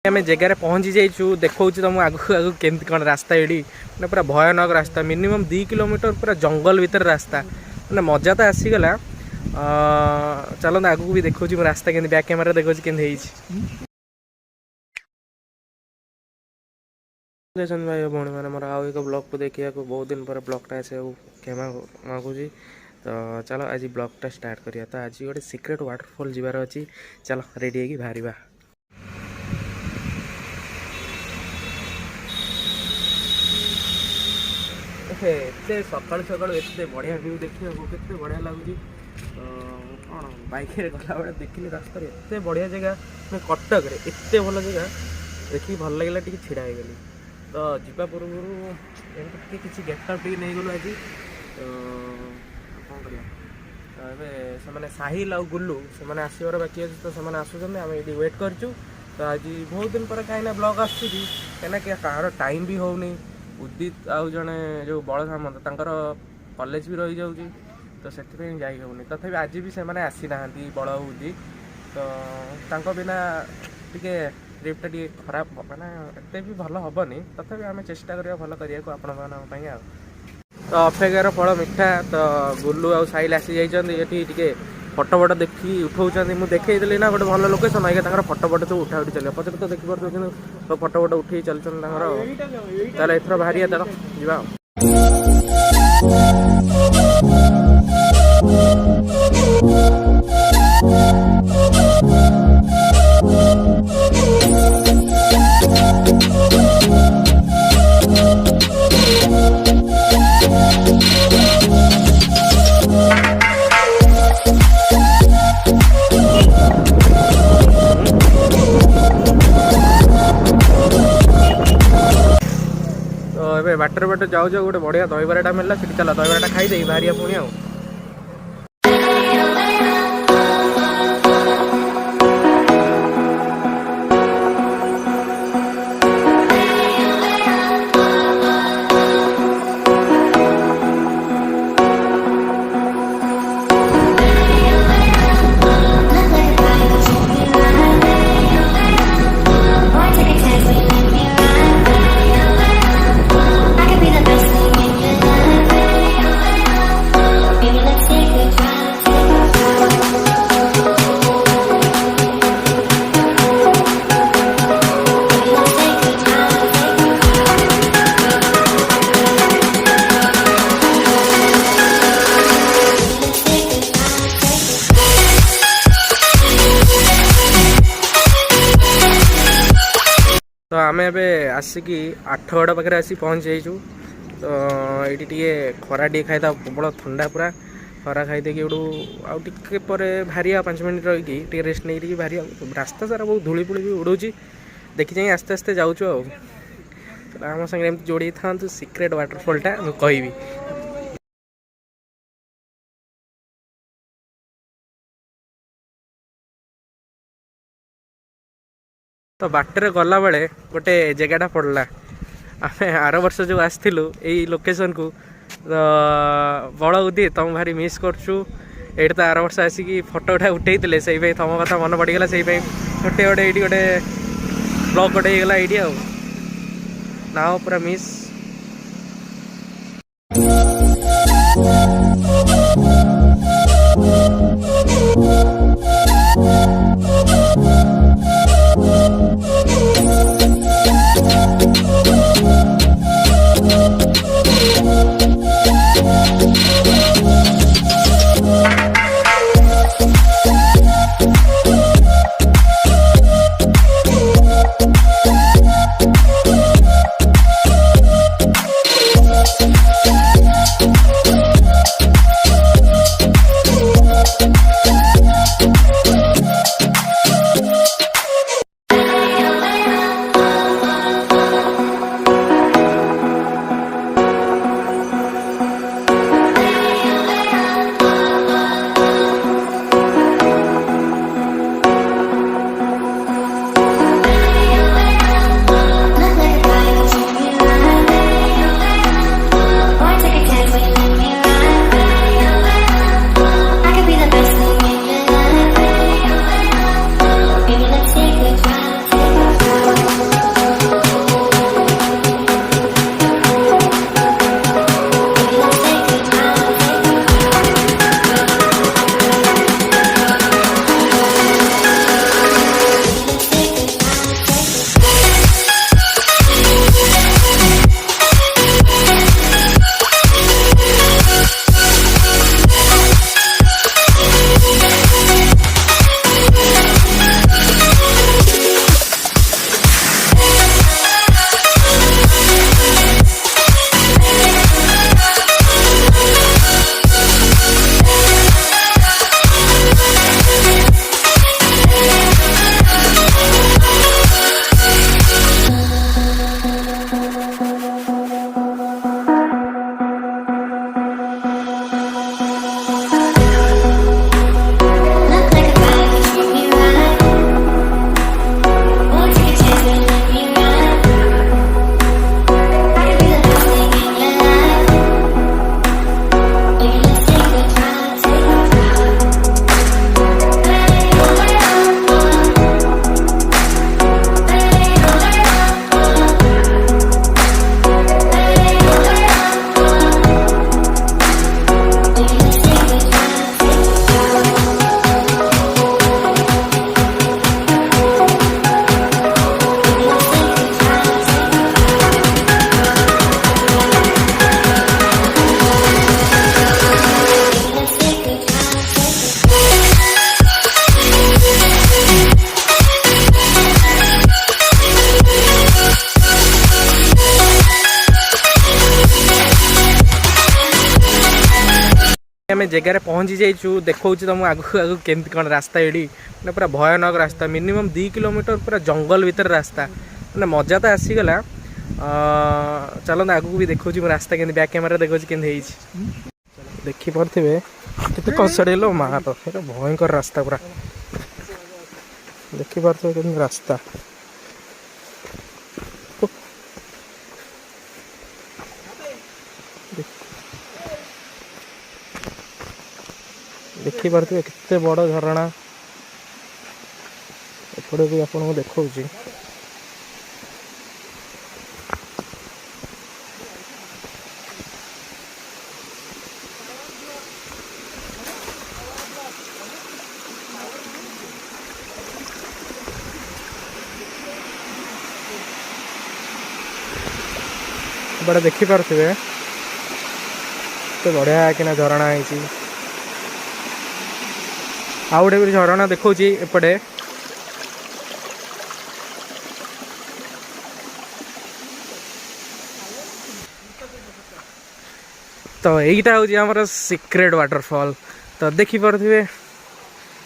आम जगार पहुँची जाइए देखा तुम आगू आगू केमती कौन रास्ता ये पूरा भयानक रास्ता मिनिमम 2 किलोमीटर पूरा जंगल भितर रास्ता मैंने मजा तो आसीगला। चलो आगू भी देखा रास्ता के बैक कैमेरा देखा के भाई भौणी मैंने मोर आउ एक ब्लॉग को देखा बहुत दिन पर ब्लॉगटा आसे क्षमा मागुची। तो चलो आज ब्लॉगटा स्टार्ट करिया। तो आज गोटे सिक्रेट वाटरफॉल जीवार अच्छी चलो रेडी होगी बाहर। एते सकाल सकाल एते बढ़िया व्यू देखिए केते बढ़िया लगुच। कौन बाइक गला बेले देखिले रास्ता एते बढ़िया जगह कटक रे एते भल जगह देखिए भल लगे टी छिड़ा हो गली। तो जीवा पूर्व एमती किसी गेट आउट नहीं गलु आज। तो कौन कर साहिल आ गुल्लू से आसवर बाकी अच्छे तो से आसुँच आम ये वेट करूँ। तो आज बहुत दिन पर कहीं ब्लॉग आसूँ कहीं कहार टाइम भी होनी। उदित आउ जड़े जो बड़ सामंत कॉलेज भी रही जाऊँगी तो से जाइ होनी। तथापि आज भी से आसी ना बड़ उदित तो बिना टिके ट्रिपटा टे खराब माने एते भी भल हेनी। तथापि आम चेष्टा करिया भल करिया आपण तो अपेक्षार फल मिठा। तो गुल्लू आ साहिल आसी जाइए टे फटो फटो देखी उठाऊँ मुझे देखी ना गोटे भल लोकेशन आगे फटो फटो सब उठा उठी चलिए पचर तो देखिए तो फटो फटो उठे चलते चल एथर बाहरी चल जा। बाटर बाटर जाऊ जाऊ गोटे बढ़िया दहीबराटा मिलला सीटी चला दहीबराटा खाईदे बाहरिया पुणी आ। तो आम ए आसिकी 8गड़ पाखे आसी पहुँच जाइचु। तो ये टे खरा टे खाई प्रबल थंडा पूरा खरा खाईदे आउे भारी 5 मिनट रही रेस्ट नहीं भारी रास्ता सारा बहुत धूली पुली भी उड़ूँ देखी जाए आस्ते आस्ते जाऊँ। आम सागे एम जोड़ी था सिक्रेट वाटरफॉलटा मुझे तो बाटर गला बेले गोटे जगहटा पड़ला आम आर वर्ष जो आसलु यही लोकेशन को। तो बड़ उदित तुम भारी मिस करछु ये तो आर वर्ष आसिकी फटोटा उठे से तुम कथा मन पड़गला से छोटे गोटे ये गोटे ब्लॉग गोटे होगा ये ना पूरा मिस। आम जगार पहुँची जाइचु देखा तुमको आगू आगू केमती कौन रास्ता ये मैंने पूरा भयानक रास्ता मिनिमम 2 किलोमीटर पूरा जंगल भितर रास्ता मैंने मजा तो आसीगला। चलो आगू भी देखा रास्ता के बैक कैमेरा देखा के देखिपे के कसड़ेल मार भयंकर रास्ता पूरा देखिपे के रास्ता देखिपे केते बड़ झरणा एपटे भी आपको देखा बड़ा देखिपे तो बढ़िया कि झरणा है आउ गोटे भी झरणा देखा एपटे तो यहीटा हूँ आमर सिक्रेट वाटरफॉल। तो देखिपे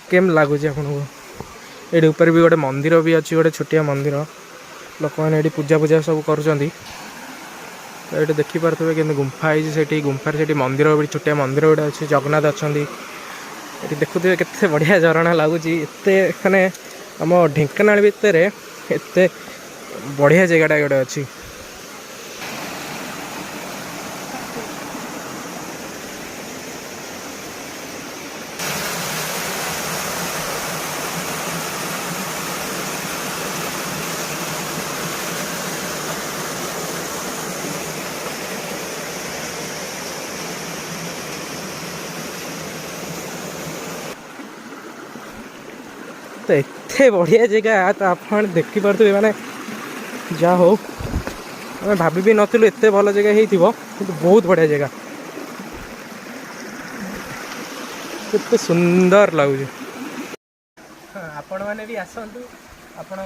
केम लगुच आपको ये ऊपर भी गोटे मंदिर भी अच्छी गोटे छोटिया मंदिर लोक मैंने पूजा पूजा सब कर तो ये देखिपे कि गुंफा है गुंफार से मंदिर भी छोटिया मंदिर गोटे अच्छी जगन्नाथ अच्छा ये देखुए केते बढ़िया झरणा लगुच माने आम ढेंकानाल भितर एत बढ़िया जगहटा गोटे अच्छी। तो एते बढ़िया जगह तो आप देखिपे माने जा हो आम भाभी भी नथिलु एते भल जगह हो बहुत बढ़िया जगह केते सुंदर लगुच। आपण मैंने भी आसतु आपण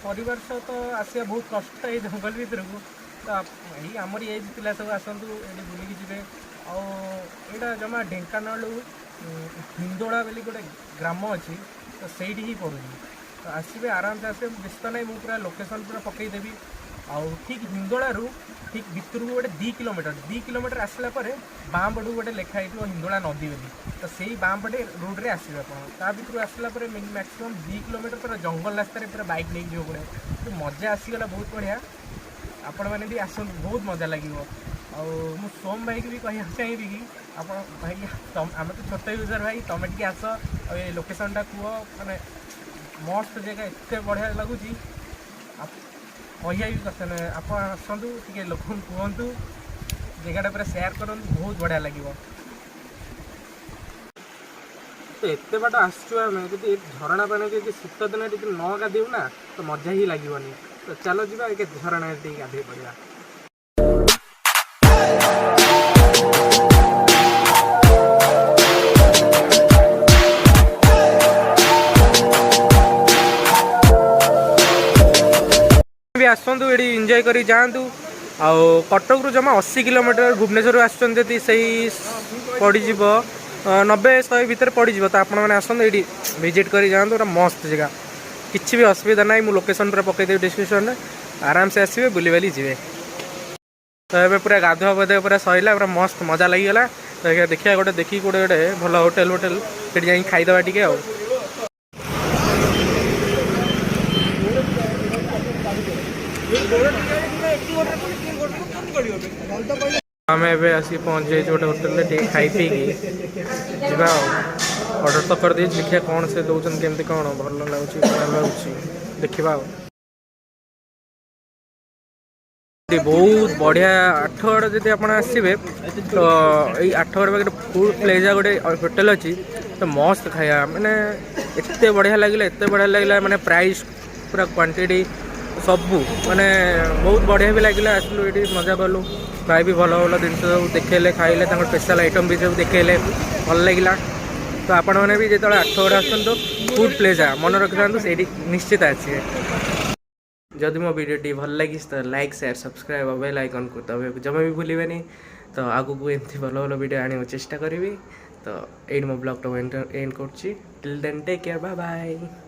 परिवार सह तो आसिया बहुत कष्ट ये जंगल भितर को तो यही आमर एज पिला सब आसतु ये बुलिकी जी आईटा जमा ढेंकानाल हिंदोड़ा बोली गोटे ग्राम अच्छी तो सही ही पड़ू तो आसबे आराम से आसबे बेस तो ना मुझे पूरा लोकेशन पूरा पकईदेवी आउ ठीक हिंदोलू ठीक भितर को गोटे 2 किलोमीटर आसला बाँ पटू गोटे लिखाई हिंदोला नदी बोली तो सही बाँ पटे रोड्रे आसवे आप भर आसला मैक्सीम 2 किलोमीटर पूरा जंगल रास्तार पूरा बैक नहीं जो पड़े तो मजा आसीगला बहुत बढ़िया। आपण मैंने भी आस बहुत मजा लगे मु सोम भाई की भी कह चाहिए कि आप भाई आम तो छोट यूजर भाई तुम टे आस ये लोकेशनटा कह माने मस्त जगह एत बढ़िया लगुच कहिया भी कथा ना आप आसतु टे लोक कहतु जगहटा पूरा सेयार करूँ बहुत बढ़िया लगे। तो एत बाट आसमें जी झरणा पानी कि शीत दिन टी न गाधेबू ना तो मजा ही लगनी तो चलो जी झरणा गाधे पड़ा। आसतु ये एंजॉय करी जातु आउ कटक रु जमा 80 किलोमीटर भुवनेश्वर आसुँच सही पड़ज 90-100 भितर पड़ज तो आप आसते विजिट कर जातु मस्त जगह किसी भी असुविधा ना मुझे लोकेशन पूरा पकईदेवी डिस्क्रिप्शन में आराम से आसवे बुली जी। तो ये पूरा गाधुआ पाधुआ पूरा सरला पूरा मस्त मजा लगिगला तो देखिए गोटे देखिए गोटे गोटे भल होटेल जा खाईदे टी आम एवं आसिक पहुँच जाइए गोटे होटेल खाई पी जा ऑर्डर तो कर दी देखिए कौन से दौरान केमती कौन भल लगुच देखा बहुत बढ़िया। आठगड़ जब आप आसवे तो ये आठगड़ पाखे फूड प्लेजा गोटे होटेल अच्छी तो मस्त खाया माने एत बढ़िया लगे माने प्राइस पूरा क्वांटिटी सबू माने बहुत बढ़िया भी लगे आसलु ये मजा कलु भाई भी भल भल जिन सब देखेले खाइले स्पेशल आइटम भी सब देखेले भल लगे। तो आपण मैंने भी जो आठगड़ आसुन तो फूड प्लेजा मन रखी था से निश्चित आसिए। जदि मो वीडियो भल लगी तो लाइक शेयर सब्सक्राइब और बेल आइकन को दबाई जमा भी भूलें। तो आगू को एमती भल भल वीडियो आने चेष्टा करी। तो ये मो ब्लॉग एंड कर till then take care bye bye.